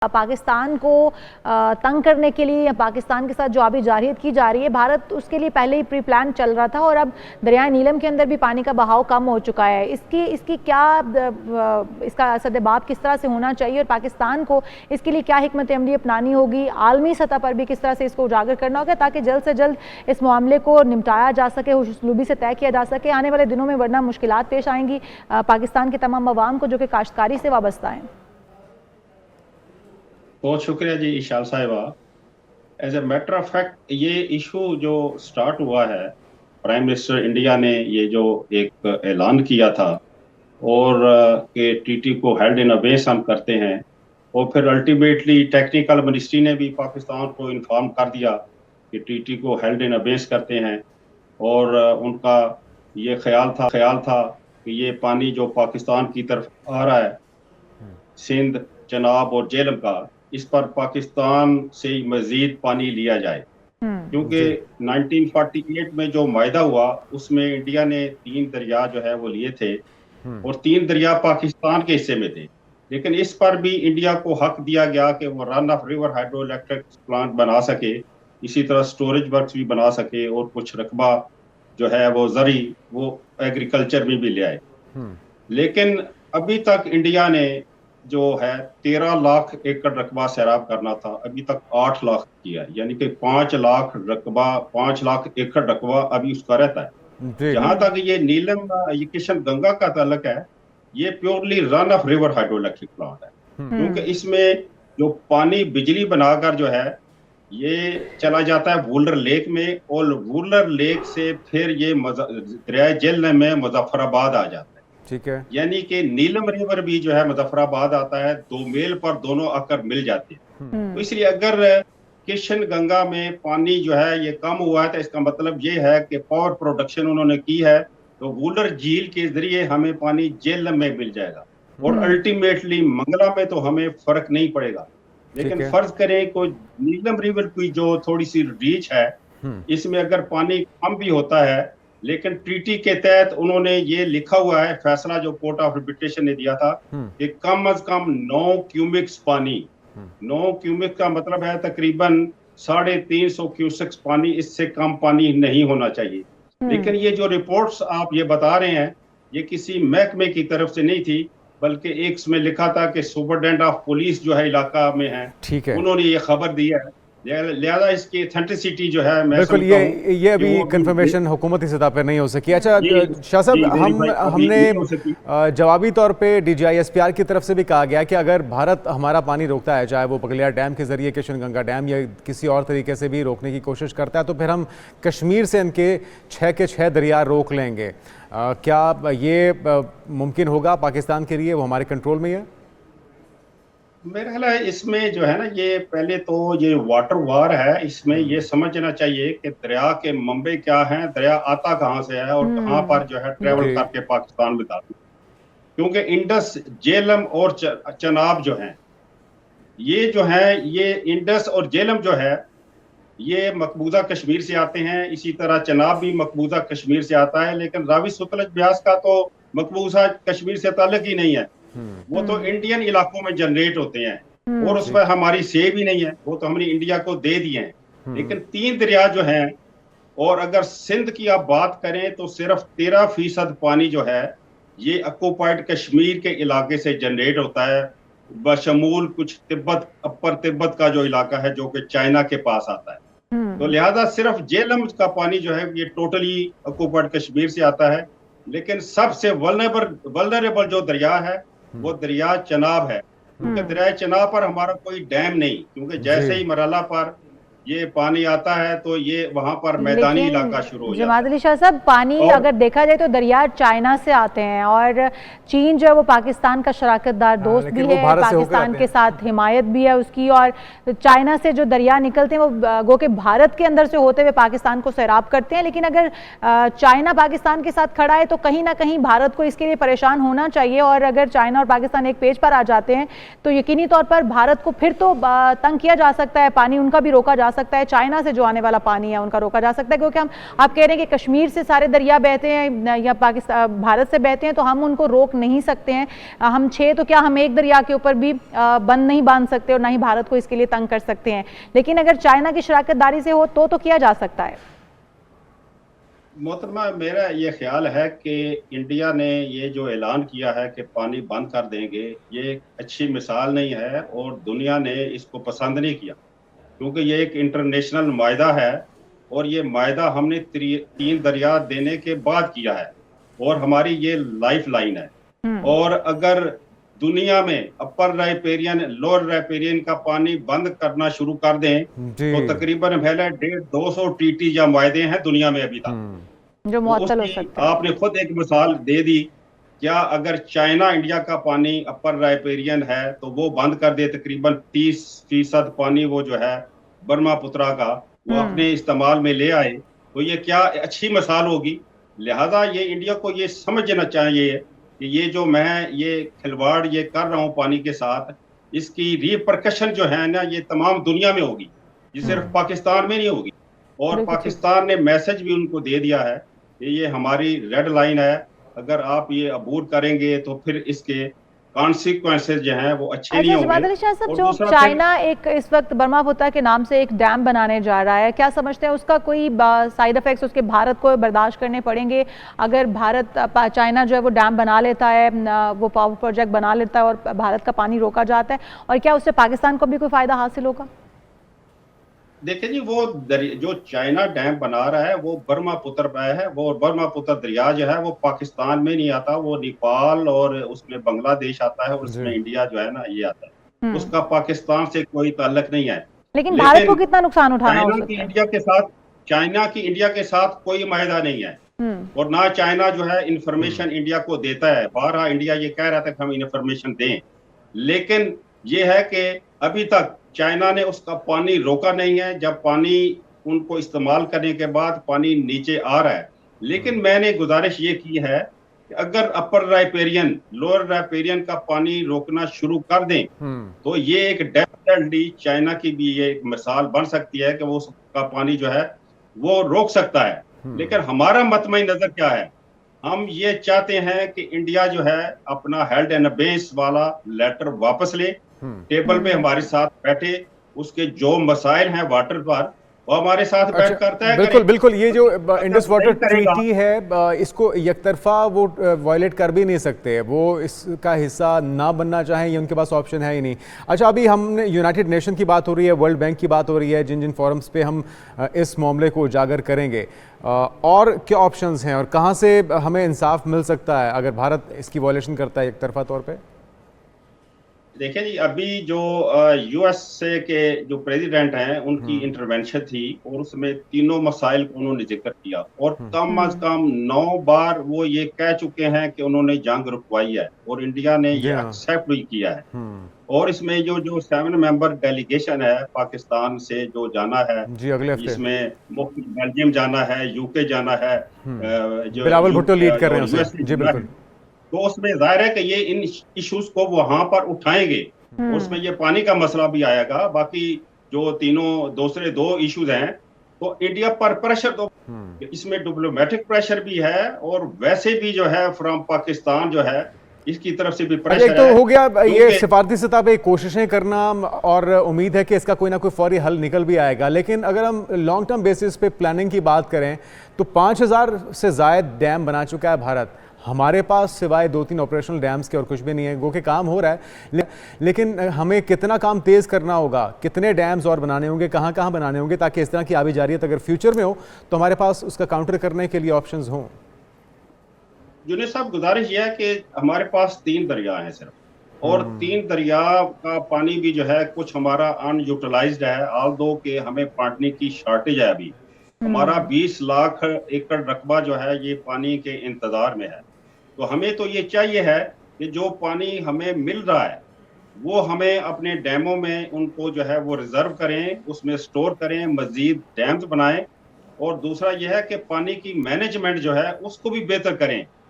पाकिस्तान को तंग करने के लिए या पाकिस्तान के साथ जो आबी जारहियत की जा रही है, भारत उसके लिए पहले ही प्री प्लान चल रहा था और अब दरियाए नीलम के अंदर भी पानी का बहाव कम हो चुका है। इसकी क्या इसका सद्देबाब किस तरह से होना चाहिए और पाकिस्तान को इसके लिए क्या हिकमत अमली अपनानी होगी, आलमी सतह पर भी किस तरह से इसको उजागर करना होगा ताकि जल्द से जल्द इस मामले को निपटाया जा सके, उसलूबी से तय किया जा सके आने वाले दिनों में, वरना मुश्किलात पेश आएंगी पाकिस्तान के तमाम अवाम को जो कि काश्तकारी से वाबस्ता हैं। बहुत शुक्रिया जी इशाल साहिबा। As a matter of fact ये इशू जो स्टार्ट हुआ है, प्राइम मिनिस्टर इंडिया ने ये जो एक ऐलान किया था और कि टीटी को हेल्ड इन अबेस हम करते हैं, और फिर अल्टीमेटली टेक्निकल मिनिस्ट्री ने भी पाकिस्तान को इन्फॉर्म कर दिया कि टीटी को हेल्ड इन अबेस करते हैं। और उनका ये ख्याल था कि ये पानी जो पाकिस्तान की तरफ आ रहा है, सिंध, चनाब और जेहलम का, इस पर पाकिस्तान से मजीद पानी लिया जाए, क्योंकि 1948 में जो मायदा हुआ उसमें इंडिया ने 3 दरिया जो है वो लिए थे और 3 दरिया पाकिस्तान के हिस्से में थे, लेकिन इस पर भी इंडिया को हक दिया गया कि वो run of river hydro electric plant बना सके, इसी तरह स्टोरेज वर्क्स भी बना सके और कुछ रकबा जो है वो जरी वो एग्रीकल्चर में भी ले आए। लेकिन अभी तक इंडिया ने जो है 13 लाख एकड़ रकबा सैराब करना था, अभी तक 8 लाख किया, यानी कि 5 लाख एकड़ रकबा अभी उसका रहता है। जहां तक ये नीलम ये किशन गंगा का ताल्लुक है, ये purely run of river hydro electric plant है, क्योंकि इसमें जो पानी बिजली बनाकर जो है ये चला जाता है वुलर लेक में, और वुलर लेक से फिर ये दरिया जेहलम में मुजफ्फराबाद आ जाता है। ठीक है, यानी कि नीलम रिवर भी जो है मुजफ्फराबाद आता है, 2 मील पर दोनों आकर मिल जाते हैं। तो इसलिए अगर किशन गंगा में पानी जो है ये कम हुआ है तो इसका मतलब ये है कि पावर प्रोडक्शन उन्होंने की है, तो वुलर झील के जरिए हमें पानी जेहलम में मिल जाएगा और अल्टीमेटली मंगला में तो हमें फर्क नहीं पड़ेगा। लेकिन फर्ज करें कोई नीलम रिवर की जो थोड़ी सी रीच है, इसमें अगर पानी कम भी होता है, लेकिन ट्रीटी के तहत उन्होंने ये लिखा हुआ है, फैसला जो कोर्ट ऑफ आर्बिट्रेशन ने दिया था कि कम अज कम 9 क्यूबिक्स पानी, 9 क्यूबिक का मतलब है तकरीबन 350 क्यूसेक्स पानी, इससे कम पानी नहीं होना चाहिए। लेकिन ये जो रिपोर्ट्स आप ये बता रहे हैं, ये किसी महकमे की तरफ से नहीं थी, बल्कि एक में लिखा था कि सुपरिटेंडेंट ऑफ पुलिस जो है इलाका में है, उन्होंने ये खबर दी है, लिहाजा इसकी ऑथेंटिसिटी जो है मैं बिल्कुल ये अभी कंफर्मेशन हुकूमती सतह पर नहीं हो सकी। अच्छा शाह साहब, हमने जवाबी तौर पे DGI-SPR की तरफ से भी कहा गया कि अगर भारत हमारा पानी रोकता है, चाहे वो पगलियार डैम के जरिए, किशन गंगा डैम या किसी और तरीके से भी रोकने की कोशिश करता है, तो फिर हम कश्मीर से इनके 6 के 6 दरिया रोक लेंगे। क्या ये मुमकिन होगा पाकिस्तान के लिए, वो हमारे कंट्रोल में है? मेरा ख्याल है इसमें जो है ना, ये पहले तो ये वाटर वार है, इसमें ये समझना चाहिए कि दरिया के मंबे क्या हैं, दरिया आता कहाँ से है और कहाँ पर जो है ट्रेवल करके पाकिस्तान में जाती है। क्योंकि इंडस, जेहलम और चनाब जो हैं, ये जो है ये इंडस और जेहलम जो है ये मकबूजा कश्मीर से आते हैं, इसी तरह चनाब भी मकबूजा कश्मीर से आता है, लेकिन रावी सतलज ब्यास का तो मकबूजा कश्मीर से ताल्लुक ही नहीं है, वो तो इंडियन इलाकों में जनरेट होते हैं और उसमें हमारी से भी नहीं है, वो तो हमने इंडिया को दे दिए हैं। लेकिन 3 दरिया जो हैं, और अगर सिंध की आप बात करें तो सिर्फ 13% पानी जो है ये ऑक्युपाइड कश्मीर के इलाके से जनरेट होता है, बशमूल कुछ तिब्बत, अपर तिब्बत का जो इलाका है जो कि चाइना के पास आता है। तो लिहाजा सिर्फ जेहलम का पानी जो है ये टोटली ऑक्युपाइड कश्मीर से आता है। लेकिन सबसे वल्नरेबल जो दरिया है वो दरिया चनाब है, क्योंकि दरिया चनाब पर हमारा कोई डैम नहीं, क्योंकि जैसे ही मराला पर ये पानी आता है तो ये वहां पर मैदानी इलाका शुरू हो जाता है। जमात अली शाह साहब, पानी अगर देखा जाए तो दरिया चाइना से आते हैं और चीन जो है वो पाकिस्तान का शराकतदार दोस्त भी है, पाकिस्तान के साथ हिमायत भी है उसकी, और चाइना से जो दरिया निकलते हैं वो गो के भारत के अंदर से होते हुए पाकिस्तान को सैराब करते हैं। लेकिन अगर चाइना पाकिस्तान के साथ खड़ा है तो कहीं ना कहीं भारत को इसके लिए परेशान होना चाहिए, और अगर चाइना और पाकिस्तान एक पेज पर आ जाते हैं तो यकीनी तौर पर भारत को फिर तो तंग किया जा सकता है, पानी उनका भी रोका जा जा सकता है, चाइना से जो आने वाला पानी है उनका रोका जा सकता है? क्योंकि आप कह रहे हैं कि कश्मीर से सारे दरिया बहते हैं या पाकिस्तान भारत से बहते हैं, तो हम उनको रोक नहीं सकते हैं। हम 6, तो क्या हम एक दरिया के ऊपर भी बंद नहीं बांध सकते और ना ही भारत को इसके लिए तंग कर सकते हैं? लेकिन अगर चाइना की शराकतदारी से हो तो किया जा सकता है। मोहतरमा, मेरा ये ख्याल है कि इंडिया ने ये जो ऐलान किया है कि पानी बंद कर देंगे, ये एक अच्छी मिसाल नहीं है और दुनिया ने इसको पसंद नहीं किया, क्योंकि ये एक इंटरनेशनल मायदा है और ये मायदा हमने 3 दरिया देने के बाद किया है और हमारी ये लाइफ लाइन है। और अगर दुनिया में अपर राइपेरियन, लोअर राइपेरियन का पानी बंद करना शुरू कर दें तो तकरीबन 150-200 टीटी या मायदे हैं दुनिया में अभी तक, जो मुअत्तल हो सकता है। आपने खुद एक मिसाल दे दी। क्या अगर चाइना इंडिया का पानी अपर राइपेरियन है तो वो बंद कर दे, तकरीबन 30% पानी वो जो है ब्रह्मपुत्रा का वो अपने इस्तेमाल में ले आए, तो ये क्या अच्छी मिसाल होगी। लिहाजा ये इंडिया को ये समझना चाहिए कि ये जो मैं ये खिलवाड़ ये कर रहा हूँ पानी के साथ, इसकी रिपरकशन जो है ना, ये तमाम दुनिया में होगी, ये सिर्फ पाकिस्तान में नहीं होगी। और पाकिस्तान ने मैसेज भी उनको दे दिया है कि ये हमारी रेड लाइन है, अगर आप ये अबूर करेंगे तो फिर इसके कॉन्सिक्वेंसेस जो हैं वो अच्छे नहीं होंगे। जमात अली शाह साहब, जो चाइना एक इस वक्त ब्रह्मपुत्रा के नाम से एक डैम बनाने जा रहा है, क्या समझते हैं उसका कोई साइड इफेक्ट्स उसके भारत को बर्दाश्त करने पड़ेंगे? अगर चाइना जो है वो डैम बना लेता है, वो पावर प्रोजेक्ट बना लेता है और भारत का पानी रोका जाता है, और क्या उससे पाकिस्तान को भी कोई फायदा हासिल होगा? देखिए जी, वो जो चाइना डैम बना रहा है वो ब्रह्मपुत्र पे है, वो ब्रह्मपुत्र दरिया जो है वो पाकिस्तान में नहीं आता, वो नेपाल और उसमें बांग्लादेश आता है और उसमें इंडिया जो है ना ये आता है, उसका पाकिस्तान से कोई ताल्लुक नहीं है। लेकिन भारत को कितना नुकसान उठाना हो सकता है? चाइना की इंडिया के साथ कोई मायदा नहीं है और ना चाइना जो है इंफॉर्मेशन इंडिया को देता है। बारहा इंडिया ये कह रहा था कि हम इंफॉर्मेशन दें, लेकिन ये है कि अभी तक चाइना ने उसका पानी रोका नहीं है। जब पानी उनको इस्तेमाल करने के बाद पानी नीचे आ रहा है, लेकिन मैंने गुजारिश ये की है कि अगर अपर राइपेरियन, लोअर राइपेरियन का पानी रोकना शुरू कर दें तो ये एक डेफिनेटली चाइना की भी ये एक मिसाल बन सकती है कि वो उसका पानी जो है वो रोक सकता है। लेकिन हमारा मतमई नजर क्या है, हम ये चाहते हैं कि इंडिया जो है अपना हेल्ड एंड बेस वाला लेटर वापस ले, टेबल पे हमारे साथ बैठे, उसके जो मसाइल हैं वाटर पर वो हमारे साथ बैठ करता है। बिल्कुल बिल्कुल, ये जो इंडस वाटर ट्रीटी है इसको एकतरफा वो वायलेट कर भी नहीं सकते, वो इसका हिस्सा ना बनना चाहें ये उनके पास ऑप्शन है ही नहीं। अच्छा, अभी हमने यूनाइटेड नेशन की बात हो रही है, वर्ल्ड बैंक की बात हो रही है, जिन जिन फोरम्स पे हम इस मामले को उजागर करेंगे, और क्या ऑप्शंस हैं और कहाँ से हमें इंसाफ मिल सकता है अगर भारत इसकी वायलेशन करता है एकतरफा तौर पर? देखिए जी, अभी जो यूएसए के जो प्रेसिडेंट हैं उनकी इंटरवेंशन थी और उसमें तीनों मसाइल को उन्होंने जिक्र किया और कम अज कम 9 बार वो ये कह चुके हैं कि उन्होंने जंग रुकवाई है और इंडिया ने ये एक्सेप्ट भी किया है। और इसमें जो 7 मेंबर डेलीगेशन है पाकिस्तान से जो जाना है जी, अगले हफ्ते इसमें मुख्य बेल्जियम जाना है, यूके जाना है, जो बिलावल भुट्टो लीड कर रहे हैं जी, बिल्कुल। तो उसमें जाहिर है कि ये इन इश्यूज को वहां पर उठाएंगे और उसमें ये पानी का मसला भी आएगा। बाकी जो तीनों दूसरे 2 इश्यूज हैं तो इंडिया पर प्रेशर, तो इसमें डिप्लोमेटिक प्रेशर भी है और वैसे भी जो है फ्रॉम पाकिस्तान जो है इसकी तरफ से भी प्रेशर तो हो गया ये सिफारती सतह पे कोशिशें करना और उम्मीद है कि इसका कोई ना कोई फौरी हल निकल भी आएगा। लेकिन अगर हम लॉन्ग टर्म बेसिस पे प्लानिंग की बात करें तो 5000 से ज़ायद डैम बना चुका है भारत। हमारे पास सिवाय 2-3 ऑपरेशनल डैम्स के और कुछ भी नहीं है, गो के काम हो रहा है, लेकिन हमें कितना काम तेज़ करना होगा, कितने डैम्स और बनाने होंगे, कहाँ कहाँ बनाने होंगे, ताकि इस तरह की आबी जारियत अगर फ्यूचर में हो तो हमारे पास उसका काउंटर करने के लिए ऑप्शंस हों। जुनेद साहब, गुजारिश यह है कि हमारे पास 3 दरिया हैं सिर्फ, और 3 दरिया का पानी भी जो है कुछ हमारा अनयूटिलाइज्ड है, ऑल दो के हमें पानी की शॉर्टेज है। अभी हमारा 20 लाख एकड़ रकबा जो है ये पानी के इंतजार में है। तो हमें तो ये चाहिए है कि जो पानी हमें मिल रहा है वो हमें अपने डैमों में उनको जो है वो रिजर्व करें, उसमें स्टोर करें, मजीद डैम्स बनाएं। और दूसरा यह है कि पानी की मैनेजमेंट जो है उसको भी बेहतर करें,